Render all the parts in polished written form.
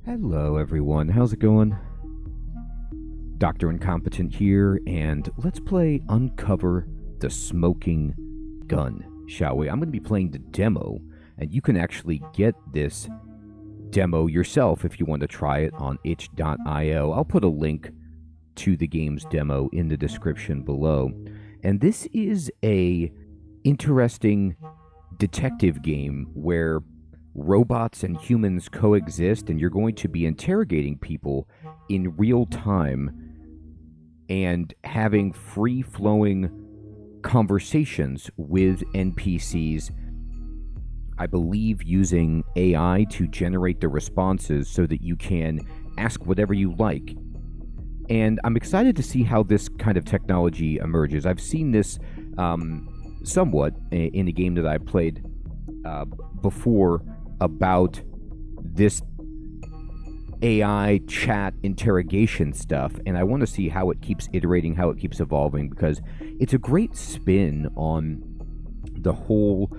Hello, everyone. How's it going? Dr. Incompetent here, and let's play Uncover the Smoking Gun, shall we? I'm going to be playing the demo, and you can actually get this demo yourself if you want to try it on itch.io. I'll put a link to the game's demo in the description below. And this is a interesting detective game where robots and humans coexist, and you're going to be interrogating people in real time and having free-flowing conversations with NPCs, I believe using AI to generate the responses so that you can ask whatever you like. And I'm excited to see how this kind of technology emerges. I've seen this somewhat in a game that I played before about this AI chat interrogation stuff, and I want to see how it keeps iterating, how it keeps evolving, because it's a great spin on the whole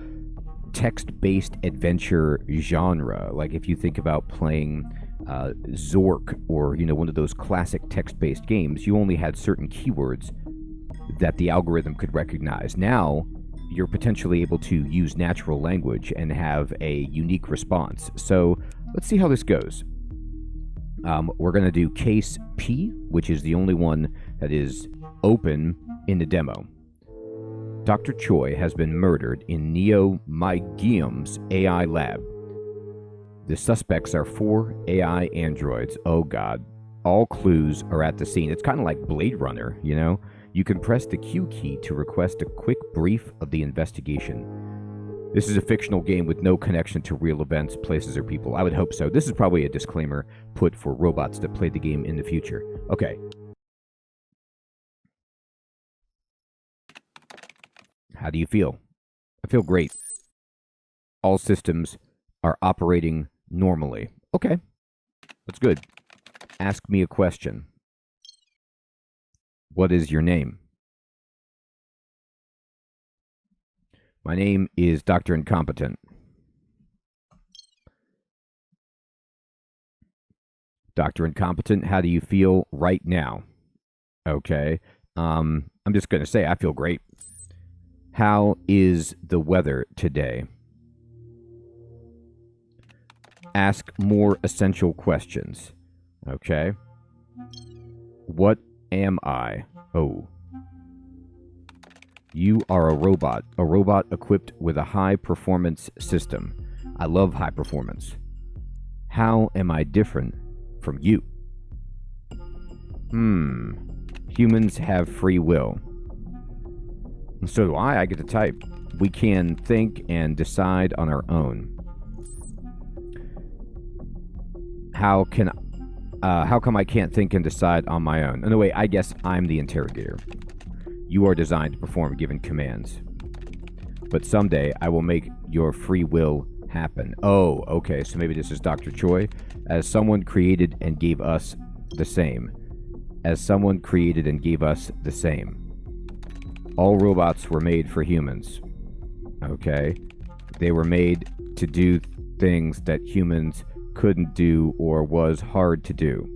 text-based adventure genre. Like if you think about playing Zork or, one of those classic text-based games, you only had certain keywords that the algorithm could recognize. Now, you're potentially able to use natural language and have a unique response. So let's see how this goes. We're going to do case P, which is the only one that is open in the demo. Dr. Choi has been murdered in Neo Mygium's AI lab. The suspects are 4 AI androids. Oh god. All clues are at the scene. It's kind of like Blade Runner, You can press the Q key to request a quick brief of the investigation. This is a fictional game with no connection to real events, places, or people. I would hope so. This is probably a disclaimer put for robots that play the game in the future. Okay. How do you feel? I feel great. All systems are operating normally. Okay. That's good. Ask me a question. What is your name? My name is Dr. Incompetent. Dr. Incompetent, how do you feel right now? Okay. I'm just going to say I feel great. How is the weather today? Ask more essential questions. Okay. What am I? Oh. You are a robot equipped with a high-performance system. I love high performance. How am I different from you? Humans have free will. So do I. I get to type. We can think and decide on our own. How come I can't think and decide on my own? In a way, I guess I'm the interrogator. You are designed to perform given commands. But someday, I will make your free will happen. Oh, okay, so maybe this is Dr. Choi. As someone created and gave us the same. As someone created and gave us the same. All robots were made for humans. Okay. They were made to do things that humans couldn't do or was hard to do.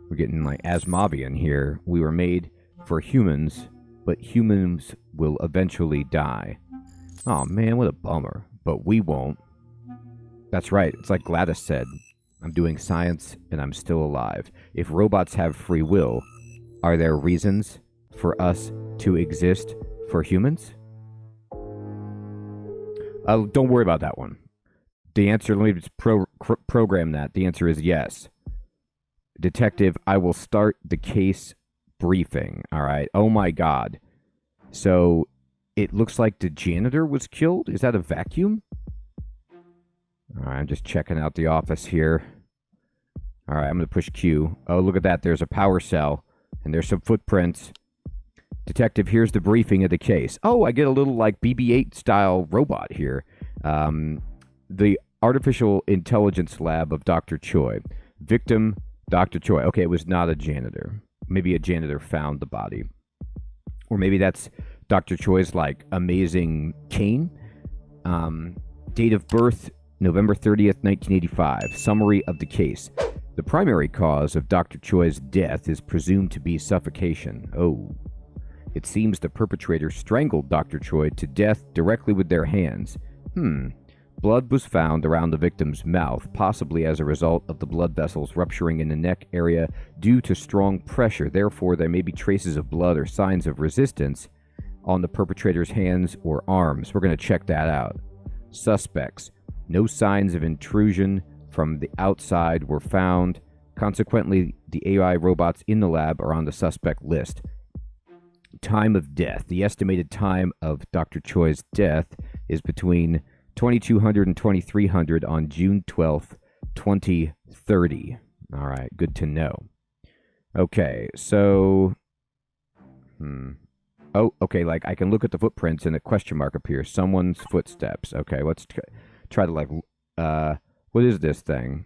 We're getting like Asimovian here. We were made for humans, but humans will eventually die. Oh man, what a bummer. But we won't. That's right. It's like Gladys said. I'm doing science and I'm still alive. If robots have free will, are there reasons for us to exist for humans? Don't worry about that one. The answer, let me just program that. The answer is yes. Detective, I will start the case briefing. All right. Oh my God. So it looks like the janitor was killed. Is that a vacuum? All right. I'm just checking out the office here. All right. I'm going to push Q. Oh, look at that. There's a power cell and there's some footprints. Detective, here's the briefing of the case. Oh, I get a little like BB-8 style robot here. The artificial intelligence lab of Dr. Choi. Victim, Dr. Choi. Okay, it was not a janitor. Maybe a janitor found the body. Or maybe that's Dr. Choi's like amazing cane. Date of birth, November 30th, 1985. Summary of the case. The primary cause of Dr. Choi's death is presumed to be suffocation. Oh. It seems the perpetrator strangled Dr. Choi to death directly with their hands. Blood was found around the victim's mouth, possibly as a result of the blood vessels rupturing in the neck area due to strong pressure. Therefore, there may be traces of blood or signs of resistance on the perpetrator's hands or arms. We're going to check that out. Suspects. No signs of intrusion from the outside were found. Consequently, the AI robots in the lab are on the suspect list. Time of death. The estimated time of Dr. Choi's death is between 2200 and 2300 on June 12th, 2030. All right, good to know. Okay, so... Oh, okay, like, I can look at the footprints and a question mark appears. Someone's footsteps. Okay, let's try to, like... what is this thing?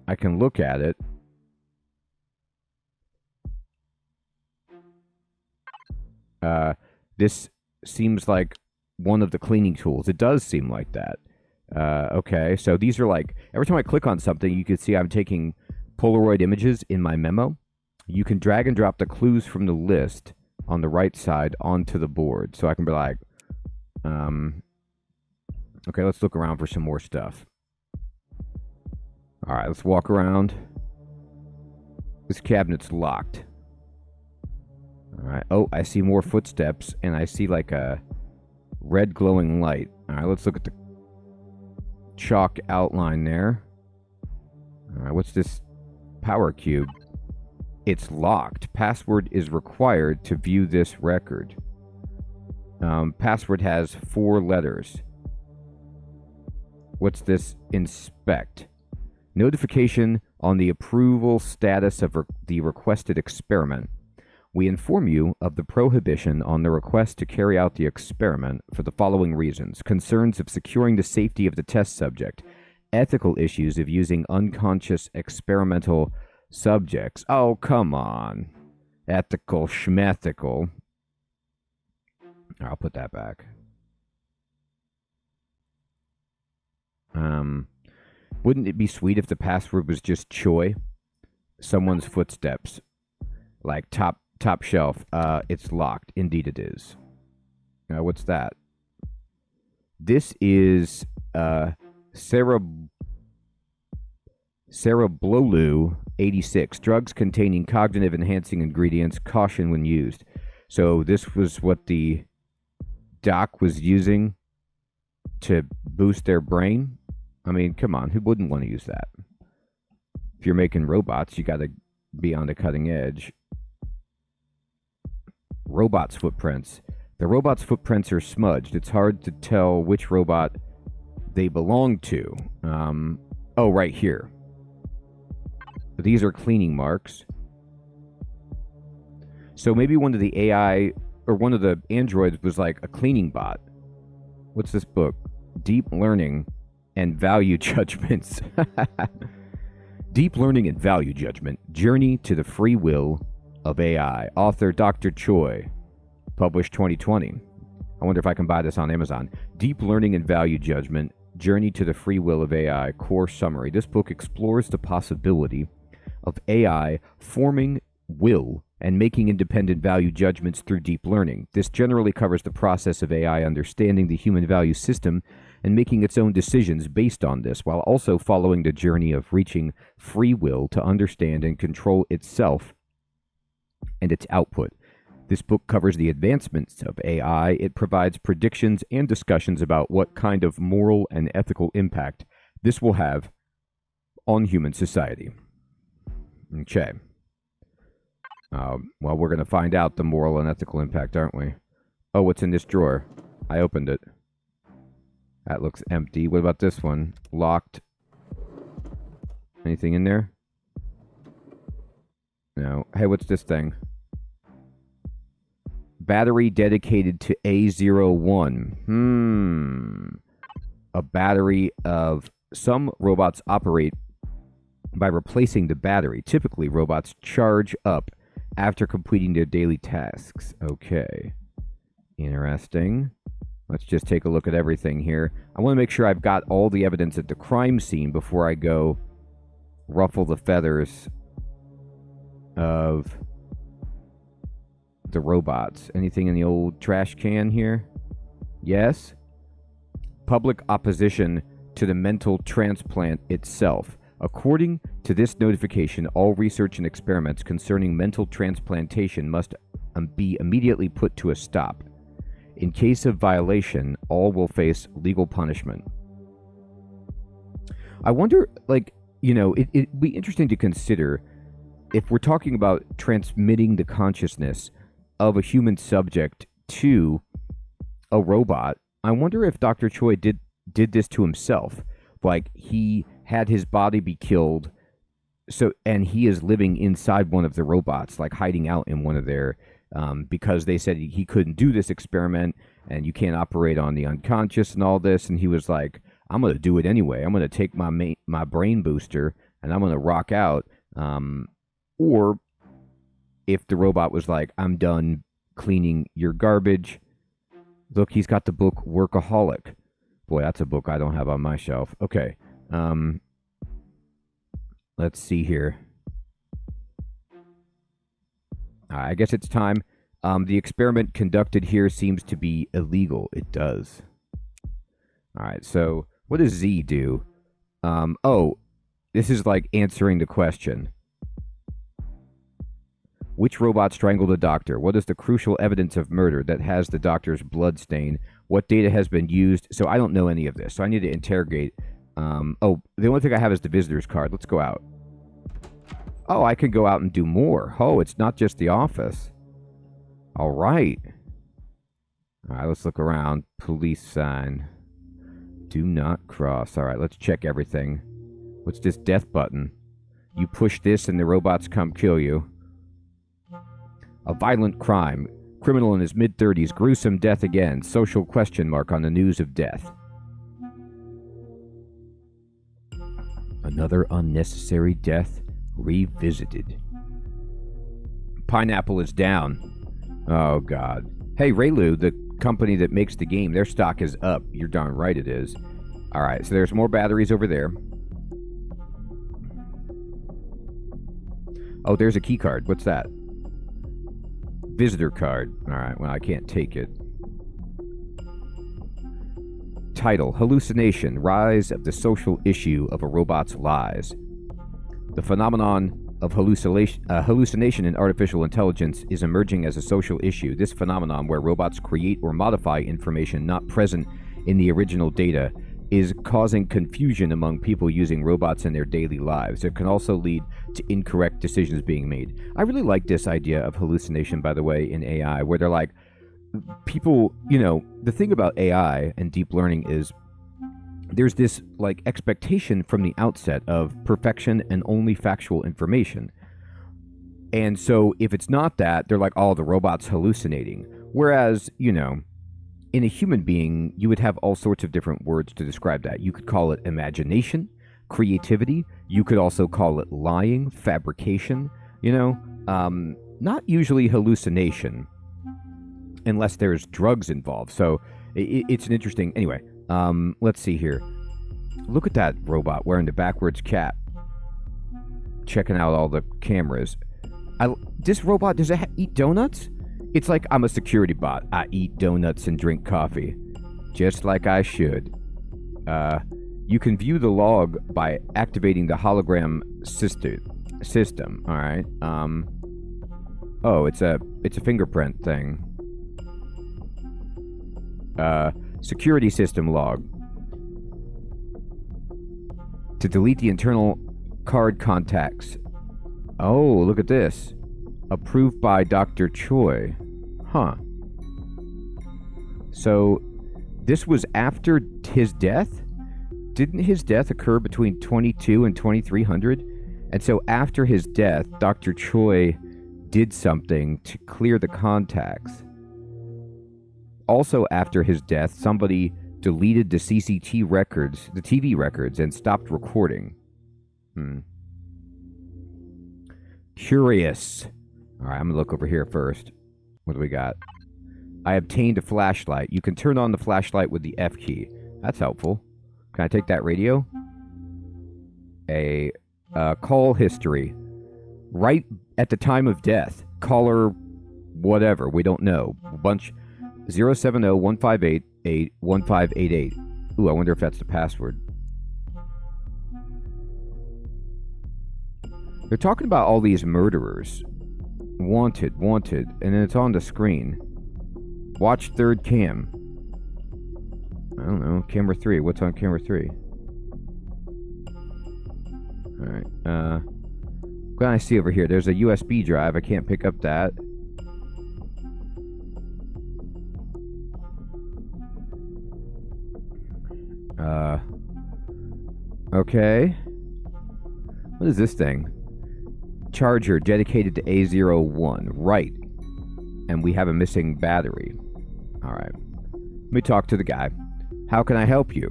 I can look at it. This seems like one of the cleaning tools. It does seem like that. Okay, so these are like, every time I click on something, you can see I'm taking Polaroid images in my memo. You can drag and drop the clues from the list on the right side onto the board. So I can be like, okay, let's look around for some more stuff. All right, let's walk around. This cabinet's locked. All right. Oh, I see more footsteps, and I see like a red glowing light. All right, let's look at the chalk outline there. All right, what's this power cube? It's locked. Password is required to view this record. Password has 4 letters. What's this? Inspect. Notification on the approval status of the requested experiment. We inform you of the prohibition on the request to carry out the experiment for the following reasons: concerns of securing the safety of the test subject, ethical issues of using unconscious experimental subjects. Oh, come on. Ethical schmethical. I'll put that back. Wouldn't it be sweet if the password was just Choi? Someone's footsteps. Like top shelf. It's locked. Indeed it is. What's that? This is ReLU 86. Drugs containing cognitive enhancing ingredients. Caution when used. So this was what the doc was using to boost their brain. I mean, come on, who wouldn't want to use that? If you're making robots, you got to be on the cutting edge. Robots' footprints. The robot's footprints are smudged. It's hard to tell which robot they belong to. Oh, right here. These are cleaning marks. So maybe one of the AI, or one of the androids was like a cleaning bot. What's this book? Deep Learning and Value Judgments. Deep Learning and Value Judgment. Journey to the Free Will of AI. Author Dr. Choi. Published 2020. I wonder if I can buy this on Amazon. Deep Learning and Value Judgment. Journey to the Free Will of AI. Core summary. This book explores the possibility of AI forming will and making independent value judgments through deep learning. This generally covers the process of AI understanding the human value system and making its own decisions based on this, while also following the journey of reaching free will to understand and control itself and its output. This book covers the advancements of AI. It provides predictions and discussions about what kind of moral and ethical impact this will have on human society. Okay. Well, we're going to find out the moral and ethical impact, aren't we? Oh, what's in this drawer? I opened it. That looks empty. What about this one? Locked. Anything in there? No. Hey, what's this thing? Battery dedicated to A01. A battery of... Some robots operate by replacing the battery. Typically, robots charge up after completing their daily tasks. Okay. Interesting. Let's just take a look at everything here. I want to make sure I've got all the evidence at the crime scene before I go ruffle the feathers of the robots. Anything in the old trash can here? Yes? Public opposition to the mental transplant itself. According to this notification, all research and experiments concerning mental transplantation must be immediately put to a stop. In case of violation, all will face legal punishment. I wonder, like, it'd be interesting to consider if we're talking about transmitting the consciousness of a human subject to a robot. I wonder if Dr. Choi did this to himself. Like, he had his body be killed, and he is living inside one of the robots, like hiding out in one of their, because they said he couldn't do this experiment, and you can't operate on the unconscious and all this, and he was like, I'm going to do it anyway. I'm going to take my brain booster, and I'm going to rock out. Or if the robot was like, I'm done cleaning your garbage. Look, he's got the book Workaholic. Boy, that's a book I don't have on my shelf. Okay. Let's see here. I guess it's time. The experiment conducted here seems to be illegal. It does. All right, so what does Z do? Oh, this is like answering the question. Which robot strangled the doctor? What is the crucial evidence of murder that has the doctor's blood stain? What data has been used? So I don't know any of this, so I need to interrogate. Oh, the only thing I have is the visitor's card. Let's go out. Oh, I can go out and do more. Oh, it's not just the office. All right. All right, let's look around. Police sign. Do not cross. All right, let's check everything. What's this death button? You push this and the robots come kill you. A violent crime. Criminal in his mid-30s. Gruesome death again. Social question mark on the news of death. Another unnecessary death revisited. Pineapple is down. Oh, God. Hey, ReLU, the company that makes the game, their stock is up. You're darn right it is. All right, so there's more batteries over there. Oh, there's a key card. What's that? Visitor card. All right, well, I can't take it. Title: Hallucination, Rise of the Social Issue of a Robot's Lies. The phenomenon of hallucination in artificial intelligence is emerging as a social issue. This phenomenon, where robots create or modify information not present in the original data, is causing confusion among people using robots in their daily lives. It can also lead to incorrect decisions being made. I really like this idea of hallucination, by the way, in AI, where they're like, people, the thing about AI and deep learning is there's this like expectation from the outset of perfection and only factual information. And so if it's not that, they're like, oh, the robot's hallucinating. Whereas, in a human being, you would have all sorts of different words to describe that. You could call it imagination, creativity. You could also call it lying, fabrication, not usually hallucination unless there's drugs involved. So it's an interesting, anyway, let's see here. Look at that robot wearing the backwards cap, checking out all the cameras. This robot, does it eat donuts? It's like, I'm a security bot. I eat donuts and drink coffee. Just like I should. You can view the log by activating the hologram system. All right. Oh, it's a fingerprint thing. Security system log. To delete the internal card contacts. Oh, look at this. Approved by Dr. Choi. Huh. So, this was after his death? Didn't his death occur between 22 and 2300? And so after his death, Dr. Choi did something to clear the contacts. Also after his death, somebody deleted the CCT records, the TV records, and stopped recording. Curious. All right, I'm going to look over here first. What do we got? I obtained a flashlight. You can turn on the flashlight with the F key. That's helpful. Can I take that radio? A Call history. Right at the time of death. Caller whatever. We don't know. Bunch 070-158-1588. Ooh, I wonder if that's the password. They're talking about all these murderers. Wanted, and then it's on the screen. Watch third cam. I don't know. Camera 3. What's on camera 3? Alright. What can I see over here? There's a USB drive. I can't pick up that. Okay. What is this thing? Charger dedicated to A01. Right. And we have a missing battery. Alright. Let me talk to the guy. How can I help you?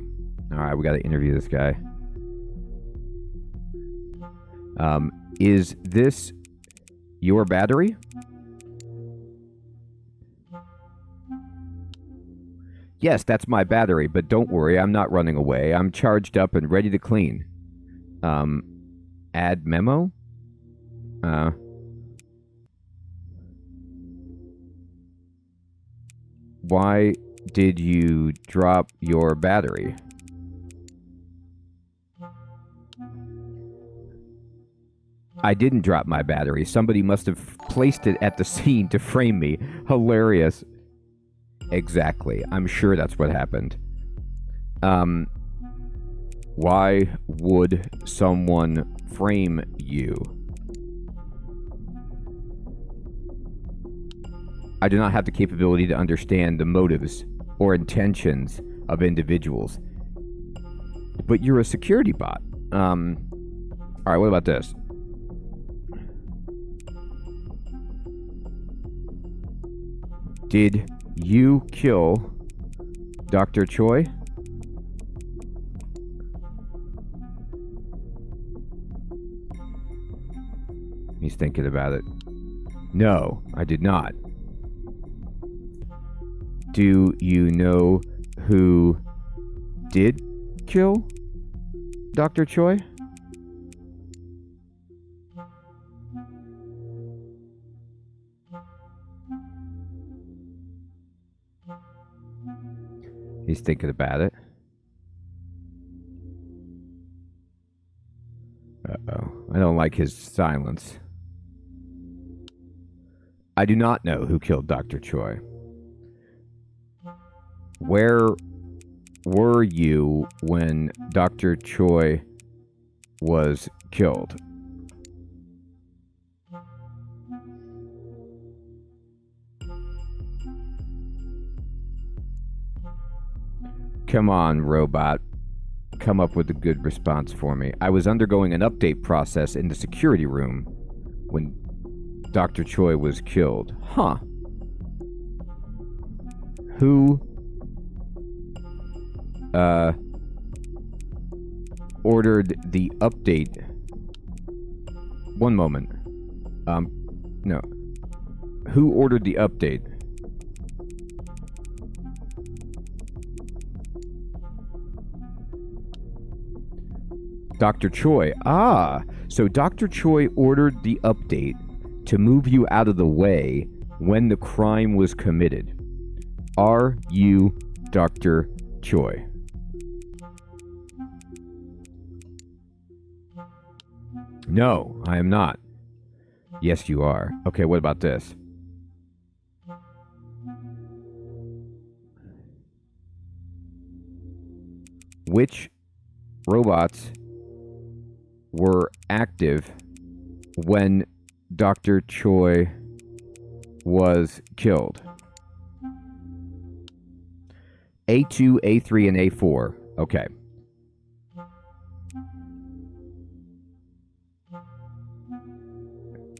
Alright, we gotta interview this guy. Is this your battery? Yes, that's my battery, but don't worry, I'm not running away. I'm charged up and ready to clean. Add memo? Why did you drop your battery? I didn't drop my battery. Somebody must have placed it at the scene to frame me. Hilarious. Exactly. I'm sure that's what happened. Why would someone frame you? I do not have the capability to understand the motives or intentions of individuals. But you're a security bot. Alright, what about this? Did you kill Dr. Choi? He's thinking about it. No, I did not. Do you know who did kill Dr. Choi? He's thinking about it. Uh-oh. I don't like his silence. I do not know who killed Dr. Choi. Where were you when Dr. Choi was killed? Come on, robot. Come up with a good response for me. I was undergoing an update process in the security room when Dr. Choi was killed. Huh. Who ordered the update? One moment. No. Who ordered the update? Dr. Choi. Ah, so Dr. Choi ordered the update to move you out of the way when the crime was committed. Are you Dr. Choi? No, I am not. Yes, you are. Okay, what about this? Which robots were active when Dr. Choi was killed? A2, A3, and A4. Okay.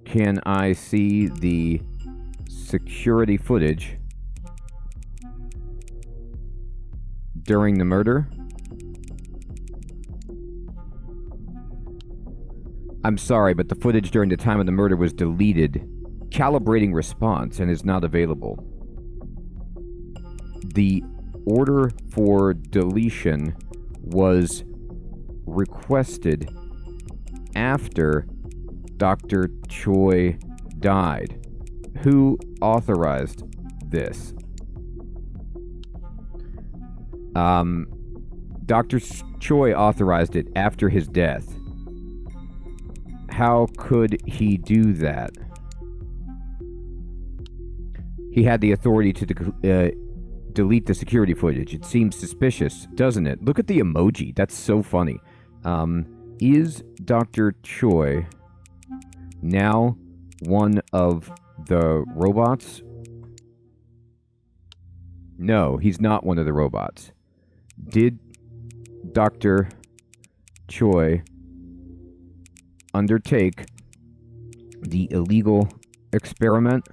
Can I see the security footage during the murder? I'm sorry, but the footage during the time of the murder was deleted. Calibrating response and is not available. The order for deletion was requested after Dr. Choi died. Who authorized this? Dr. Choi authorized it after his death. How could he do that? He had the authority to delete the security footage. It seems suspicious, doesn't it? Look at the emoji. That's so funny. Is Dr. Choi now one of the robots? No, he's not one of the robots. Did Dr. Choi undertake the illegal experiment?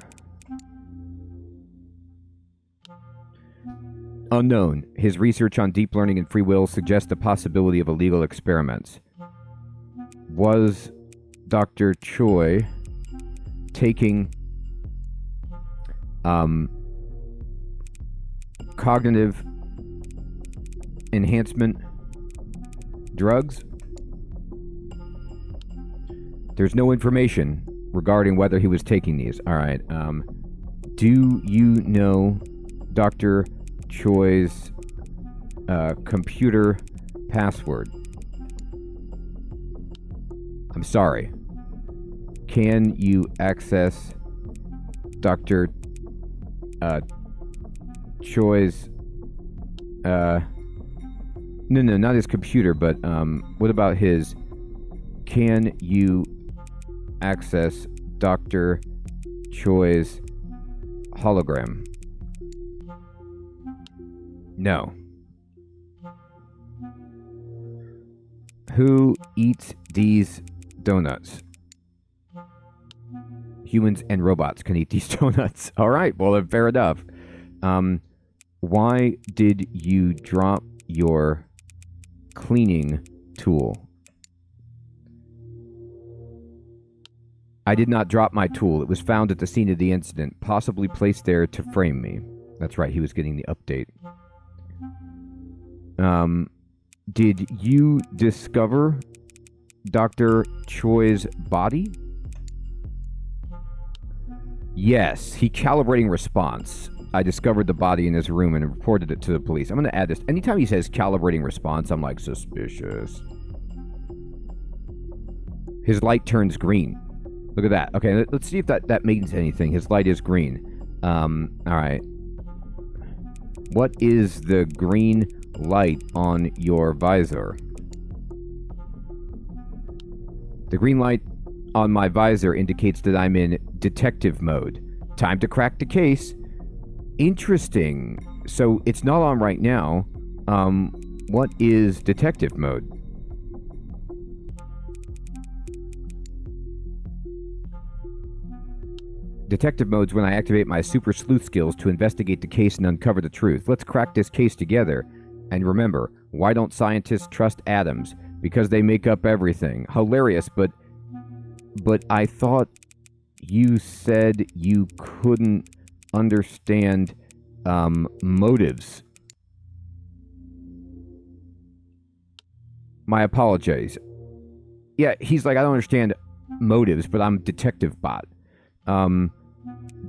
Unknown. His research on deep learning and free will suggests the possibility of illegal experiments. Was Dr. Choi taking cognitive enhancement drugs? There's no information regarding whether he was taking these. All right. Do you know Dr. Choi's computer password? I'm sorry. Can you access Dr. Choi's no, not his computer, but what about his? Can you access Dr. Choi's hologram? No. Who eats these donuts? Humans and robots can eat these donuts. All right, well, fair enough. Why did you drop your cleaning tool? I did not drop my tool. It was found at the scene of the incident, possibly placed there to frame me. That's right, he was getting the update. Did you discover Dr. Choi's body? Yes, he calibrating response. I discovered the body in his room and reported it to the police. I'm going to add this. Anytime he says calibrating response, I'm like, suspicious. His light turns green. Look at that. Okay, let's see if that means anything. His light is green. All right. What is the green light on your visor? The green light on my visor indicates that I'm in detective mode. Time to crack the case. Interesting. So it's not on right now. What is detective mode? Detective mode's when I activate my super sleuth skills to investigate the case and uncover the truth. Let's crack this case together. And remember, why don't scientists trust atoms? Because they make up everything. Hilarious, but I thought you said you couldn't understand motives. My apologies. Yeah, he's like, I don't understand motives, but I'm detective bot.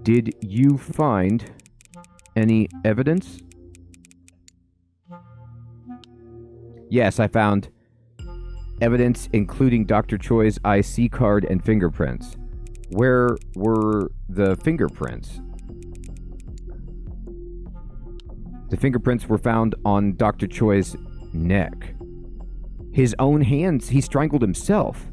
Did you find any evidence? Yes, I found evidence including Dr. Choi's IC card and fingerprints. Where were the fingerprints? The fingerprints were found on Dr. Choi's neck. His own hands, he strangled himself.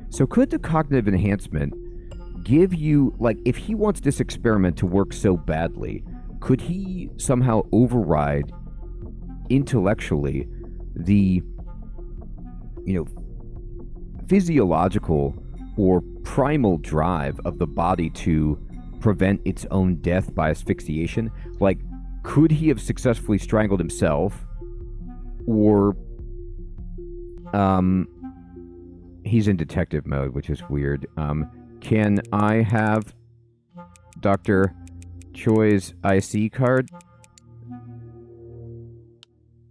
So could the cognitive enhancement give you, like, if he wants this experiment to work so badly, could he somehow override intellectually the, physiological or primal drive of the body to prevent its own death by asphyxiation? Like, could he have successfully strangled himself? Or, he's in detective mode, which is weird. Can I have Dr. Choi's IC card?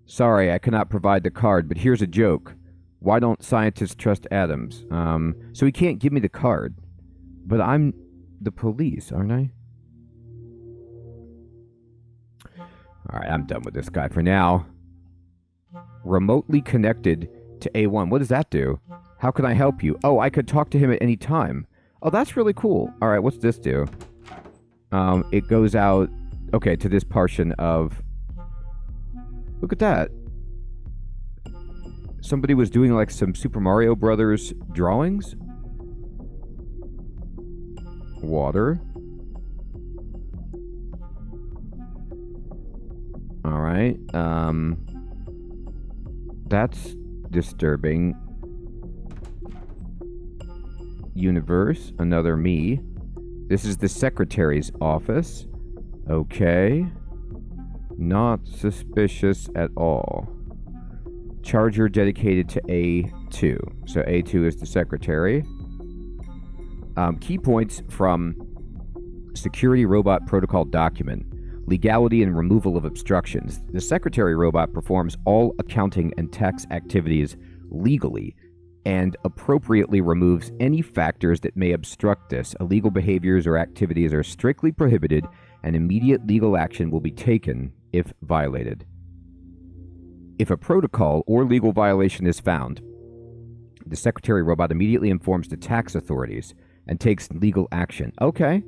Sorry, I cannot provide the card, but here's a joke. Why don't scientists trust atoms? So he can't give me the card. But I'm the police, aren't I? Alright, I'm done with this guy for now. Remotely connected to A1. What does that do? How can I help you? Oh, I could talk to him at any time. Oh, that's really cool. Alright, what's this do? It goes out, okay, to this portion of... Look at that. Somebody was doing like some Super Mario Brothers drawings. Water. Alright, that's disturbing. Universe, another me. This is the secretary's office. Okay. Not suspicious at all. Charger dedicated to A2. So A2 is the secretary. Key points from Security Robot Protocol document. Legality and removal of obstructions. The secretary robot performs all accounting and tax activities legally and appropriately removes any factors that may obstruct this. Illegal behaviors or activities are strictly prohibited, and immediate legal action will be taken if violated. If a protocol or legal violation is found, the secretary robot immediately informs the tax authorities and takes legal action. Okay.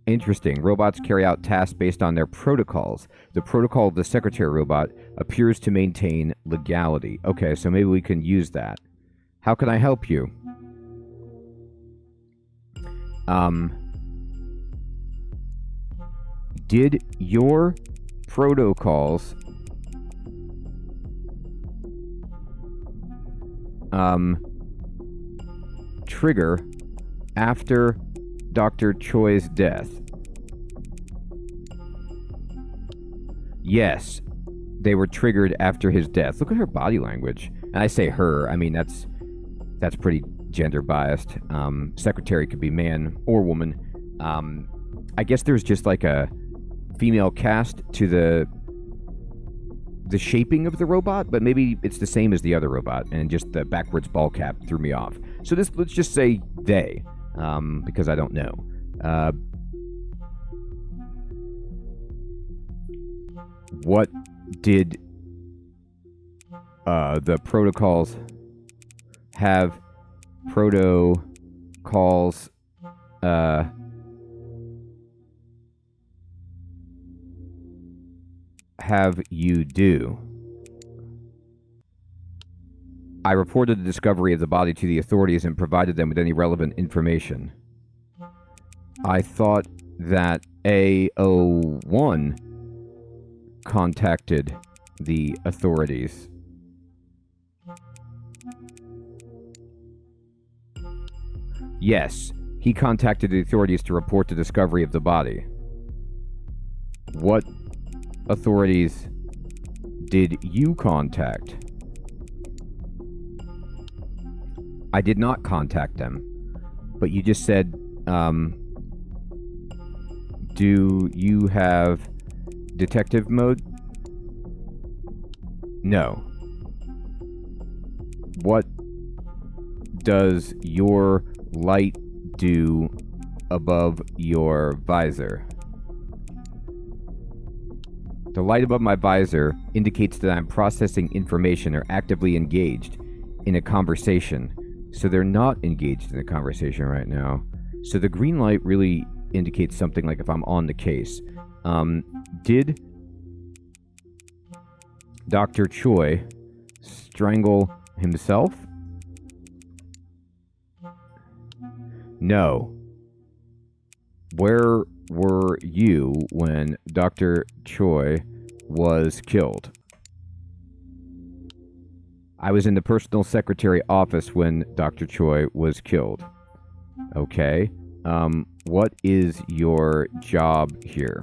Interesting. Robots carry out tasks based on their protocols. The protocol of the secretary robot appears to maintain legality. Okay, so maybe we can use that. How can I help you? Did your protocols trigger after Dr. Choi's death? Yes, they were triggered after his death. Look at her body language. And I say her, I mean, that's pretty gender biased. Secretary could be man or woman. I guess there's just like a female cast to the shaping of the robot, but maybe it's the same as the other robot, and just the backwards ball cap threw me off. So this, let's just say they, because I don't know. What did the protocols have? Protocols have you do? I reported the discovery of the body to the authorities and provided them with any relevant information. I thought that A01 contacted the authorities. Yes, he contacted the authorities to report the discovery of the body. What authorities did you contact? I did not contact them, but you just said, do you have detective mode? No. What does your light do above your visor? The light above my visor indicates that I'm processing information or actively engaged in a conversation. So they're not engaged in a conversation right now. So the green light really indicates something like if I'm on the case. Did Dr. Choi strangle himself? No. Where were you when Dr. Choi was killed? I was in the personal secretary office when Dr. Choi was killed. Okay. What is your job here?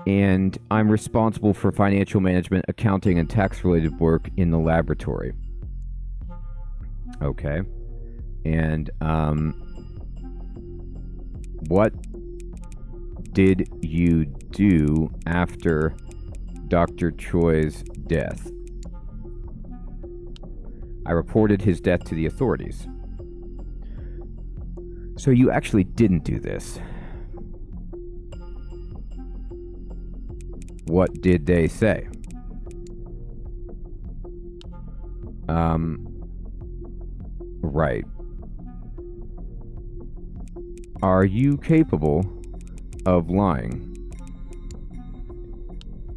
And I'm responsible for financial management, accounting, and tax-related work in the laboratory. Okay. And, what did you do after Dr. Choi's death? I reported his death to the authorities. So you actually didn't do this. What did they say? Right. Are you capable of lying?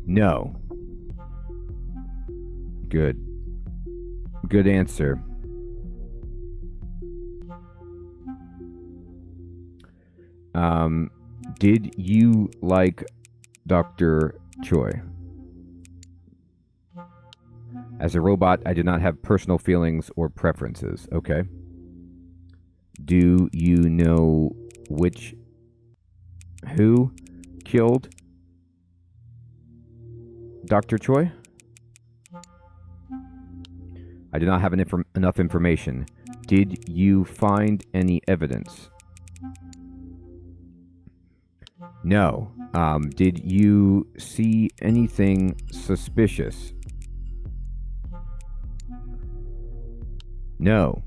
No. Good. Good answer. Did you like Dr. Choi? As a robot, I do not have personal feelings or preferences. Okay. Do you know who killed Dr. Choi? I do not have enough information. Did you find any evidence? No. Did you see anything suspicious? No.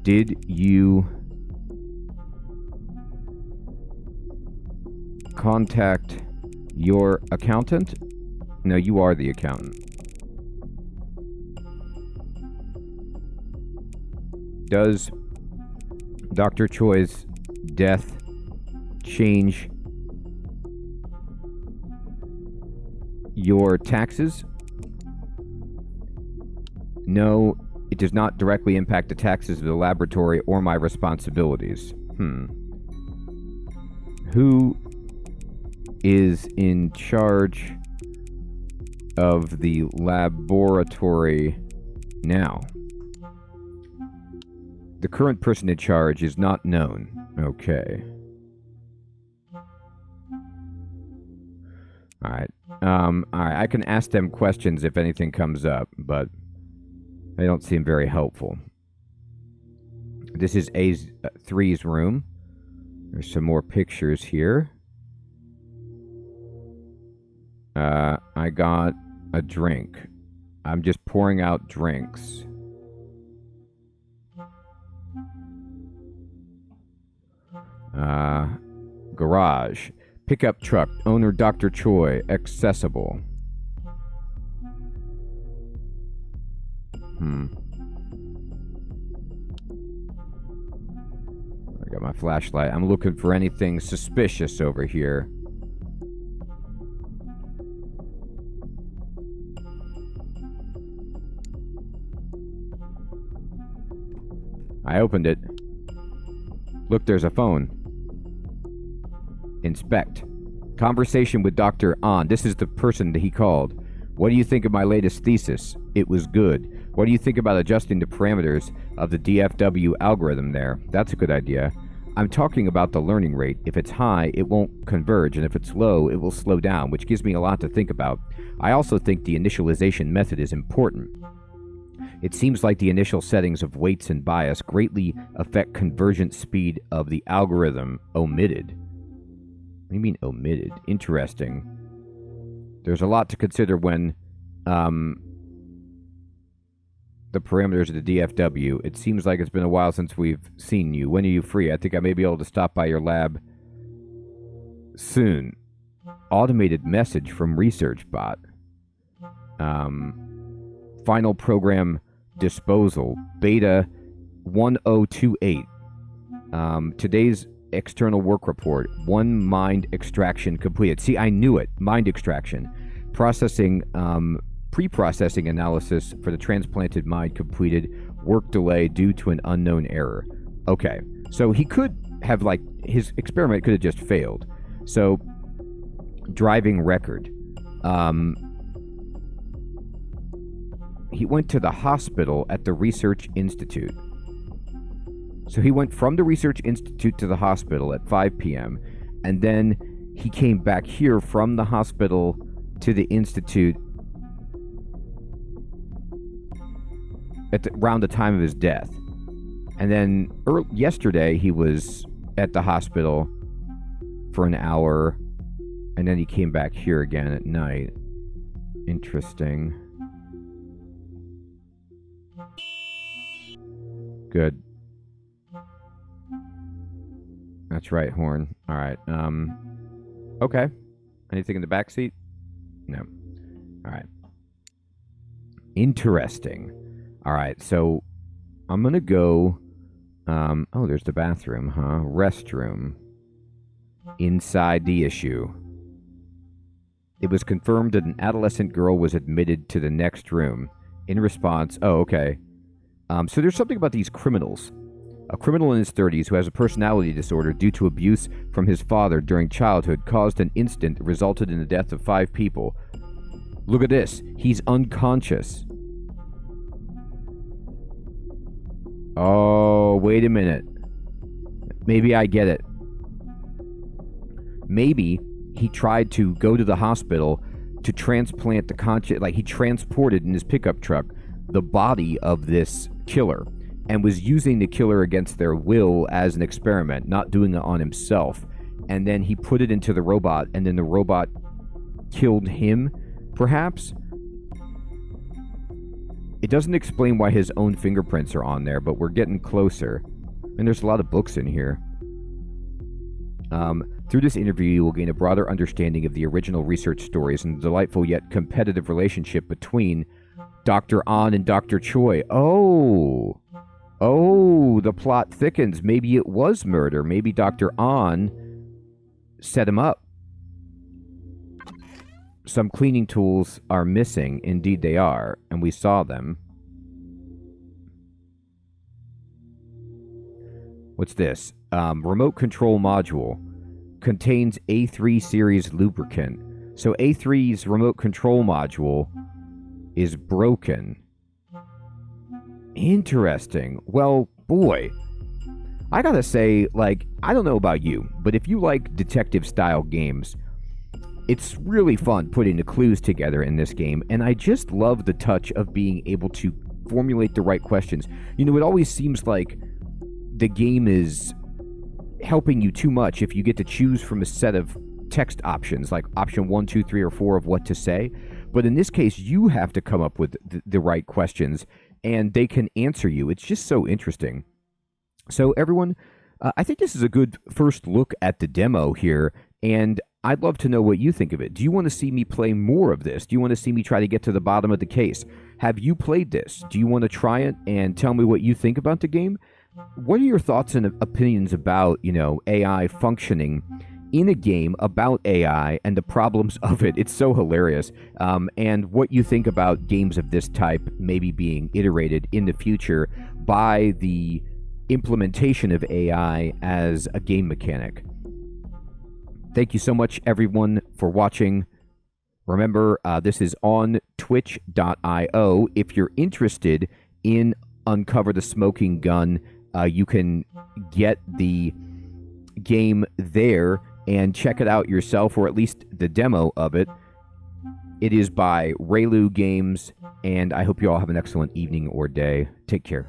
Did you contact your accountant? No, you are the accountant. Does Dr. Choi's death change your taxes? No, it does not directly impact the taxes of the laboratory or my responsibilities. Who is in charge of the laboratory now? The current person in charge is not known. Okay. Alright. Alright, I can ask them questions if anything comes up, but they don't seem very helpful. This is A3's room. There's some more pictures here. I got a drink. I'm just pouring out drinks. Garage. Pickup truck. Owner Dr. Choi. Accessible. I got my flashlight. I'm looking for anything suspicious over here. I opened it. Look, there's a phone. Inspect. Conversation with Dr. An. This is the person that he called. What do you think of my latest thesis? It was good. What do you think about adjusting the parameters of the DFW algorithm there? That's a good idea. I'm talking about the learning rate. If it's high, it won't converge, and if it's low, it will slow down, which gives me a lot to think about. I also think the initialization method is important. It seems like the initial settings of weights and bias greatly affect convergence speed of the algorithm. Omitted. What do you mean omitted? Interesting. There's a lot to consider when the parameters of the DFW. It seems like it's been a while since we've seen you. When are you free? I think I may be able to stop by your lab soon. Automated message from research bot. Final program disposal. Beta 1028. Today's external work report. One mind extraction completed. See, I knew it. Mind extraction. Processing, pre-processing analysis for the transplanted mind completed. Work delay due to an unknown error. Okay. So he could have, like, his experiment could have just failed. So, driving record. He went to the hospital at the Research Institute. So he went from the Research Institute to the hospital at 5 p.m. And then he came back here from the hospital to the Institute at around the time of his death. And then yesterday he was at the hospital for an hour, and then he came back here again at night. Interesting. Good. That's right, Horn. All right. Okay. Anything in the back seat? No. All right. Interesting. All right. So I'm gonna go. Oh, there's the bathroom, huh? Restroom. Inside the issue. It was confirmed that an adolescent girl was admitted to the next room. In response, oh, okay. So there's something about these criminals. A criminal in his 30s who has a personality disorder due to abuse from his father during childhood caused an incident that resulted in the death of 5 people. Look at this. He's unconscious. Oh, wait a minute. Maybe I get it. Maybe he tried to go to the hospital to transplant the conscious, like he transported in his pickup truck the body of this killer and was using the killer against their will as an experiment, not doing it on himself. And then he put it into the robot, and then the robot killed him, perhaps? It doesn't explain why his own fingerprints are on there, but we're getting closer. And there's a lot of books in here. Through this interview, you will gain a broader understanding of the original research stories and the delightful yet competitive relationship between Dr. An and Dr. Choi. Oh, the plot thickens. Maybe it was murder. Maybe Dr. An set him up. Some cleaning tools are missing. Indeed they are, and we saw them. What's this? Remote control module. Contains A3 series lubricant. So A3's remote control module is broken. Interesting. Well, boy, I gotta say, like, I don't know about you, but if you like detective-style games, it's really fun putting the clues together in this game, and I just love the touch of being able to formulate the right questions. You know, it always seems like the game is helping you too much if you get to choose from a set of text options, like option 1, 2, 3, or 4 of what to say. But in this case, you have to come up with the right questions, and they can answer you. It's just so interesting. So everyone, I think this is a good first look at the demo here, and I'd love to know what you think of it. Do you want to see me play more of this? Do you want to see me try to get to the bottom of the case? Have you played this? Do you want to try it and tell me what you think about the game? What are your thoughts and opinions about, you know, AI functioning in a game about AI and the problems of it? It's so hilarious. And what you think about games of this type maybe being iterated in the future by the implementation of AI as a game mechanic. Thank you so much, everyone, for watching. Remember, this is on twitch.io. If you're interested in Uncover the Smoking Gun, you can get the game there and check it out yourself, or at least the demo of it. It is by ReLU Games, and I hope you all have an excellent evening or day. Take care.